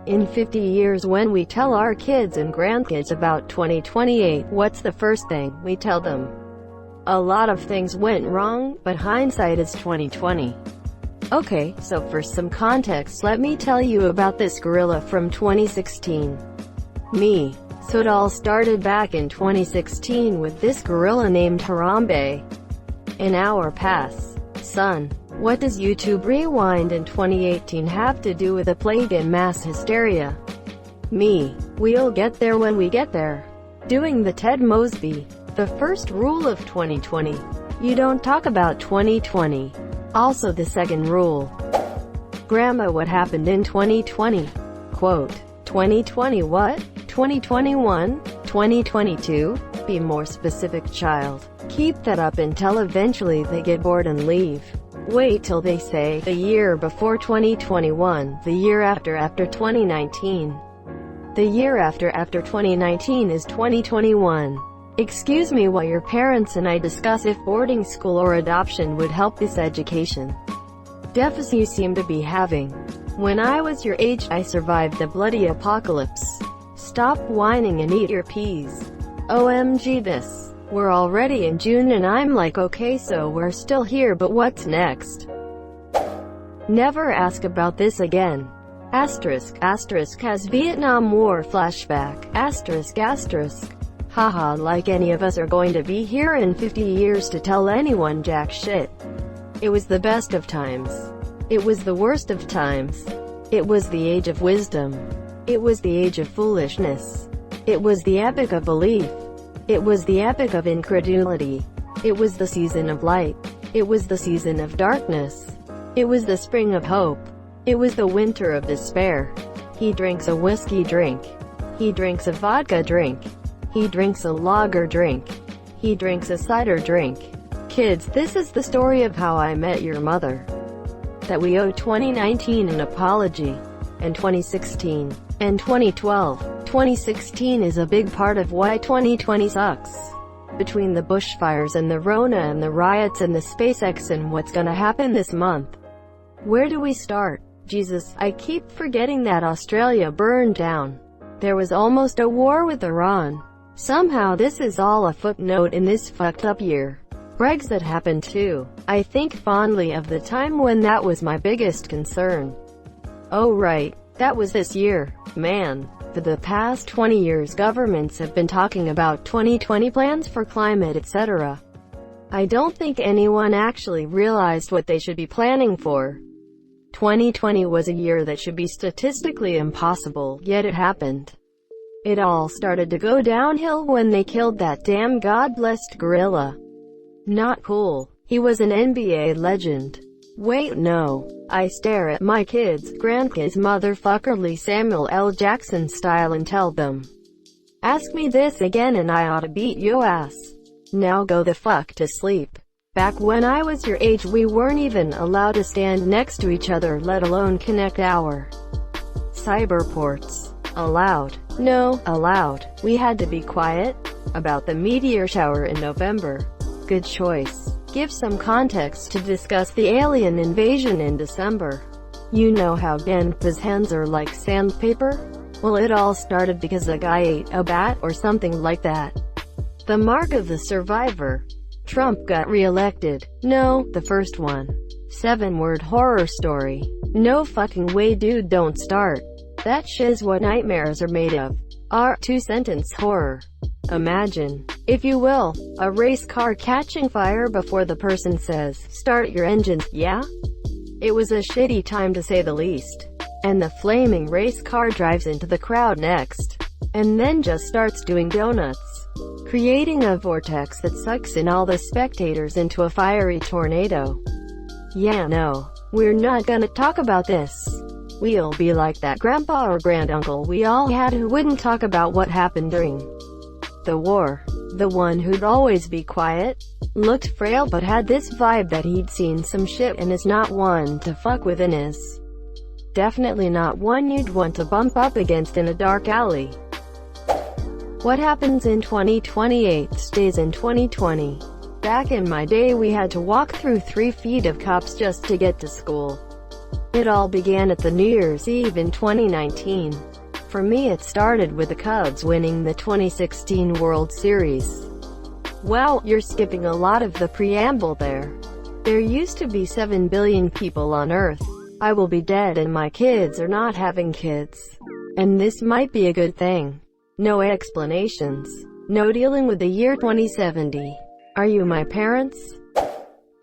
In 50 years, when we tell our kids and grandkids about 2028, what's the first thing we tell them? A lot of things went wrong, but hindsight is 2020. Okay, so for some context, let me tell you about this gorilla from 2016. Me. So it all started back in 2016 with this gorilla named Harambe. In our past, son, what does YouTube Rewind in 2018 have to do with a plague and mass hysteria? Me. We'll get there when we get there. Doing the Ted Mosby. The first rule of 2020. You don't talk about 2020. Also the second rule. Grandma, what happened in 2020? Quote, 2020 what? 2021? 2022? Be more specific, child. Keep that up until eventually they get bored and leave. Wait till they say, the year before 2021, the year after 2019. The year after 2019 is 2021. Excuse me while your parents and I discuss if boarding school or adoption would help this education deficit you seem to be having. When I was your age, I survived the bloody apocalypse. Stop whining and eat your peas. OMG this. We're already in June and I'm like, okay, so we're still here, but what's next? Never ask about this again. Asterisk, asterisk, has Vietnam War flashback. Asterisk, asterisk. Haha, like any of us are going to be here in 50 years to tell anyone jack shit. It was the best of times. It was the worst of times. It was the age of wisdom. It was the age of foolishness. It was the epic of belief. It was the epic of incredulity. It was the season of light. It was the season of darkness. It was the spring of hope. It was the winter of despair. He drinks a whiskey drink. He drinks a vodka drink. He drinks a lager drink. He drinks a cider drink. Kids, this is the story of how I met your mother. That we owe 2019 an apology. And 2016. And 2012. 2016 is a big part of why 2020 sucks. Between the bushfires and the Rona and the riots and the SpaceX and what's gonna happen this month. Where do we start? Jesus, I keep forgetting that Australia burned down. There was almost a war with Iran. Somehow this is all a footnote in this fucked up year. Brexit happened too. I think fondly of the time when that was my biggest concern. Oh right, that was this year. Man, for the past 20 years governments have been talking about 2020 plans for climate etc. I don't think anyone actually realized what they should be planning for. 2020 was a year that should be statistically impossible, yet it happened. It all started to go downhill when they killed that damn God-blessed gorilla. Not cool. He was an NBA legend. Wait, no. I stare at my kids, grandkids motherfuckerly Samuel L. Jackson style and tell them, ask me this again and I ought to beat yo ass. Now go the fuck to sleep. Back when I was your age we weren't even allowed to stand next to each other, let alone connect our cyberports. Allowed. No, allowed. We had to be quiet about the meteor shower in November. Good choice. Give some context to discuss the alien invasion in December. You know how Grandpa's hands are like sandpaper? Well, it all started because a guy ate a bat or something like that. The mark of the survivor. Trump got re-elected. No, the first one. 7-word horror story. No fucking way, dude, don't start. That shit's what nightmares are made of. Our 2-sentence horror. Imagine, if you will, a race car catching fire before the person says, start your engines, yeah? It was a shitty time to say the least. And the flaming race car drives into the crowd next. And then just starts doing donuts. Creating a vortex that sucks in all the spectators into a fiery tornado. Yeah, no. We're not gonna talk about this. We'll be like that grandpa or granduncle we all had who wouldn't talk about what happened during the war. The one who'd always be quiet, looked frail but had this vibe that he'd seen some shit and is not one to fuck with and is definitely not one you'd want to bump up against in a dark alley. What happens in 2028 stays in 2020. Back in my day we had to walk through 3 feet of cops just to get to school. It all began at the New Year's Eve in 2019. For me, it started with the Cubs winning the 2016 World Series. Well, you're skipping a lot of the preamble there. There used to be 7 billion people on Earth. I will be dead and my kids are not having kids. And this might be a good thing. No explanations. No dealing with the year 2070. Are you my parents?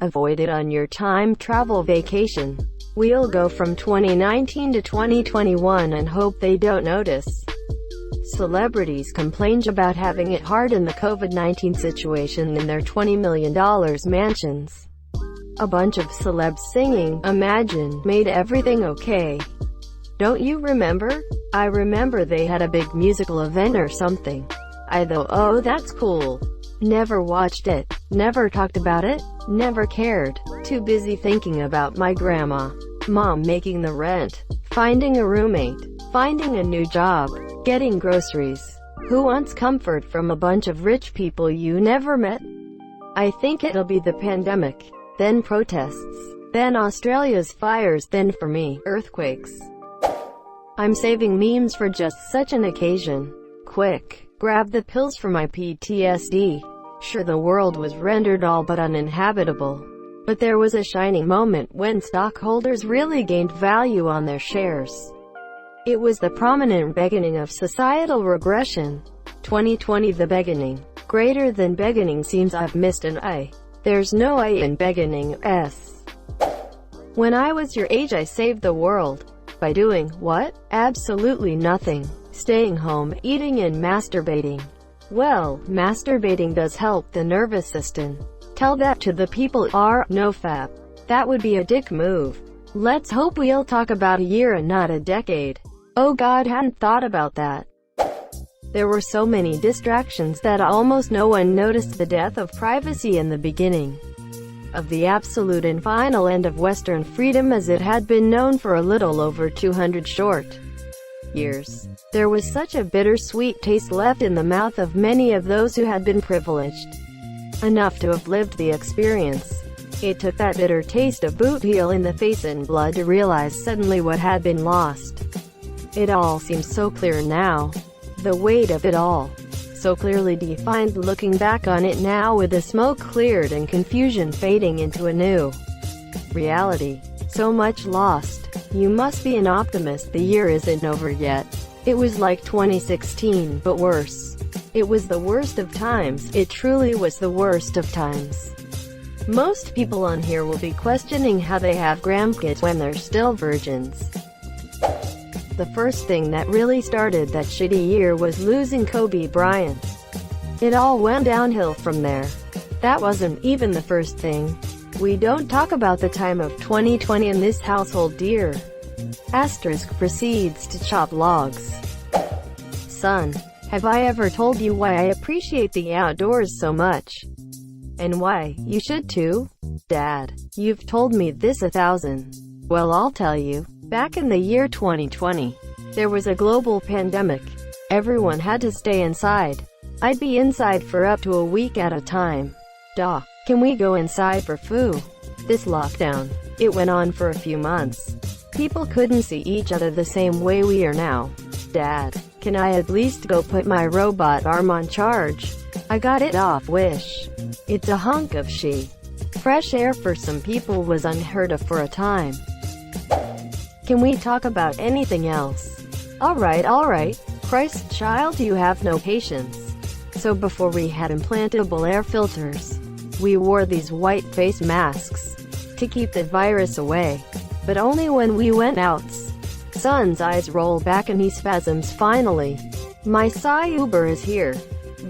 Avoid it on your time travel vacation. We'll go from 2019 to 2021 and hope they don't notice. Celebrities complain about having it hard in the COVID-19 situation in their $20 million mansions. A bunch of celebs singing Imagine made everything okay. Don't you remember? I remember they had a big musical event or something. Oh, that's cool. Never watched it. Never talked about it. Never cared. Too busy thinking about my grandma, mom making the rent, finding a roommate, finding a new job, getting groceries. Who wants comfort from a bunch of rich people you never met? I think it'll be the pandemic, then protests, then Australia's fires, then for me, earthquakes. I'm saving memes for just such an occasion. Quick, grab the pills for my PTSD. Sure, the world was rendered all but uninhabitable. But there was a shining moment when stockholders really gained value on their shares. It was the prominent beginning of societal regression. 2020, the beginning. Greater than beginning seems I've missed an I. There's no I in beginning, S. When I was your age I saved the world. By doing what? Absolutely nothing. Staying home, eating and masturbating. Well, masturbating does help the nervous system. Tell that to the people NoFap. That would be a dick move. Let's hope we'll talk about a year and not a decade. Oh God, hadn't thought about that. There were so many distractions that almost no one noticed the death of privacy in the beginning of the absolute and final end of Western freedom as it had been known for a little over 200 short years. There was such a bittersweet taste left in the mouth of many of those who had been privileged enough to have lived the experience. It took that bitter taste of boot heel in the face and blood to realize suddenly what had been lost. It all seems so clear now. The weight of it all, so clearly defined looking back on it now with the smoke cleared and confusion fading into a new reality. So much lost. You must be an optimist, the year isn't over yet. It was like 2016, but worse. It was the worst of times. It truly was the worst of times. Most people on here will be questioning how they have grandkids when they're still virgins. The first thing that really started that shitty year was losing Kobe Bryant. It all went downhill from there. That wasn't even the first thing. We don't talk about the time of 2020 in this household, dear. Asterisk proceeds to chop logs. Son, have I ever told you why I appreciate the outdoors so much? And why you should too? Dad, you've told me this 1,000. Well, I'll tell you. Back in the year 2020, there was a global pandemic. Everyone had to stay inside. I'd be inside for up to a week at a time. Doc, can we go inside for food? This lockdown, it went on for a few months. People couldn't see each other the same way we are now. Dad, can I at least go put my robot arm on charge? I got it off Wish. It's a hunk of shit. Fresh air for some people was unheard of for a time. Can we talk about anything else? Alright. Christ child, you have no patience. So before we had implantable air filters, we wore these white face masks to keep the virus away. But only when we went out. Son's eyes roll back and he spasms finally. My Psy Uber is here.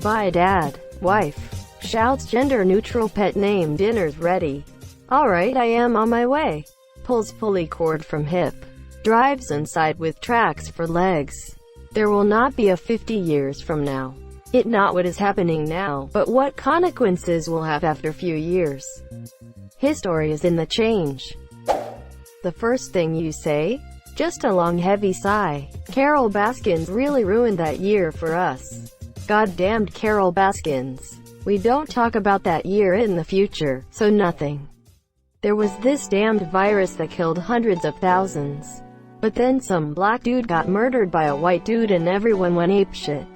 Bye Dad. Wife shouts gender neutral pet name dinner's ready. Alright, I am on my way. Pulls pulley cord from hip. Drives inside with tracks for legs. There will not be a 50 years from now. It not what is happening now, but what consequences will have after a few years. History is in the change. The first thing you say? Just a long heavy sigh. Carol Baskins really ruined that year for us. Goddamned Carol Baskins. We don't talk about that year in the future, so nothing. There was this damned virus that killed hundreds of thousands. But then some black dude got murdered by a white dude and everyone went apeshit.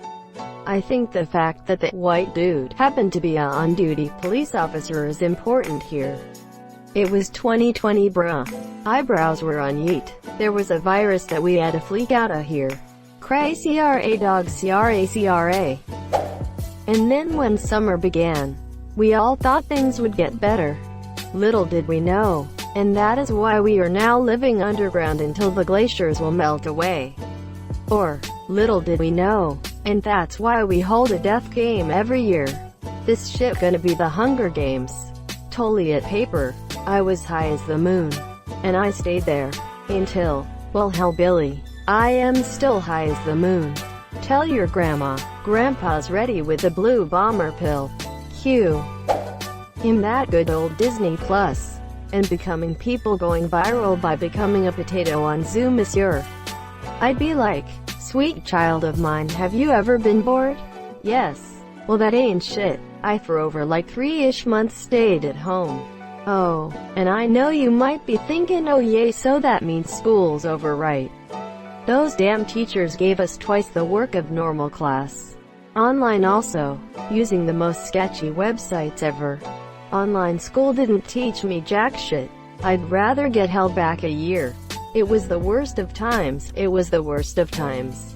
I think the fact that the white dude happened to be a on-duty police officer is important here. It was 2020 bruh. Eyebrows were on yeet. There was a virus that we had to fleek out of here. Cra dog cra. And then when summer began, we all thought things would get better. Little did we know. And that is why we are now living underground until the glaciers will melt away. Or, little did we know. And that's why we hold a death game every year. This shit gonna be the Hunger Games. Toliet paper. I was high as the moon. And I stayed there. Until, well hell Billy. I am still high as the moon. Tell your grandma. Grandpa's ready with the blue bomber pill. Cue him that good old Disney Plus. And becoming people going viral by becoming a potato on Zoom monsieur. I'd be like, sweet child of mine, have you ever been bored? Yes. Well that ain't shit. I for over like 3-ish months stayed at home. Oh, and I know you might be thinking, oh yay, so that means school's over, right? Those damn teachers gave us twice the work of normal class. Online also, using the most sketchy websites ever. Online school didn't teach me jack shit. I'd rather get held back a year. It was the worst of times. It was the worst of times.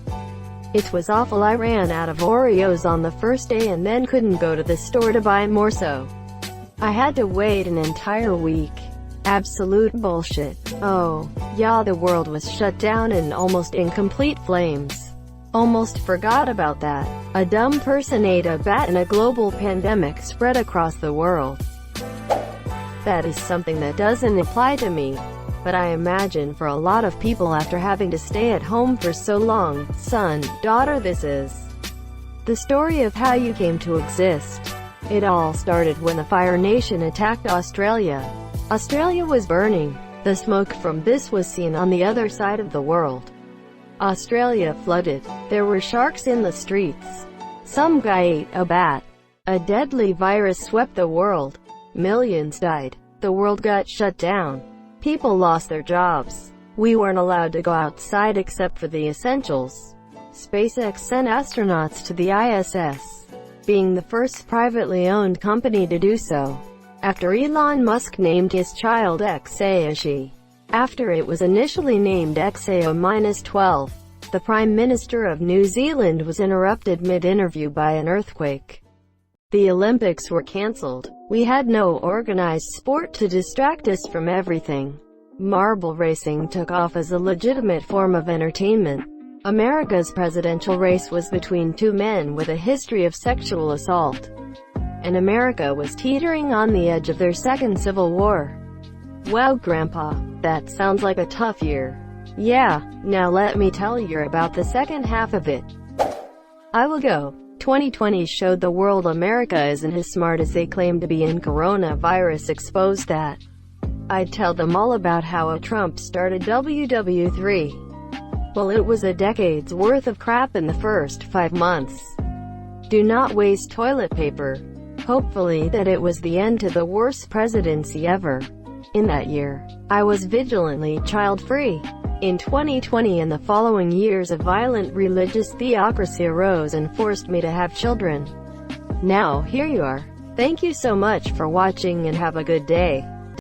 It was awful. I ran out of Oreos on the first day and then couldn't go to the store to buy more, so I had to wait an entire week. Absolute bullshit. Oh, yeah, the world was shut down and almost in complete flames. Almost forgot about that. A dumb person ate a bat and a global pandemic spread across the world. That is something that doesn't apply to me. But I imagine for a lot of people after having to stay at home for so long, son, daughter, this is the story of how you came to exist. It all started when the Fire Nation attacked Australia. Australia was burning. The smoke from this was seen on the other side of the world. Australia flooded. There were sharks in the streets. Some guy ate a bat. A deadly virus swept the world. Millions died. The world got shut down. People lost their jobs. We weren't allowed to go outside except for the essentials. SpaceX sent astronauts to the ISS, being the first privately owned company to do so, after Elon Musk named his child Exaoshi. After it was initially named Exao-12, the Prime Minister of New Zealand was interrupted mid-interview by an earthquake. The Olympics were cancelled. We had no organized sport to distract us from everything. Marble racing took off as a legitimate form of entertainment. America's presidential race was between two men with a history of sexual assault. And America was teetering on the edge of their second civil war. Wow, Grandpa, that sounds like a tough year. Yeah, now let me tell you about the second half of it. I will go. 2020 showed the world America isn't as smart as they claim to be, and coronavirus exposed that. I'd tell them all about how Trump started WW3. Well, it was a decade's worth of crap in the first 5 months. Do not waste toilet paper. Hopefully that it was the end to the worst presidency ever. In that year, I was vigilantly child-free. In 2020 and the following years, a violent religious theocracy arose and forced me to have children. Now, here you are. Thank you so much for watching and have a good day.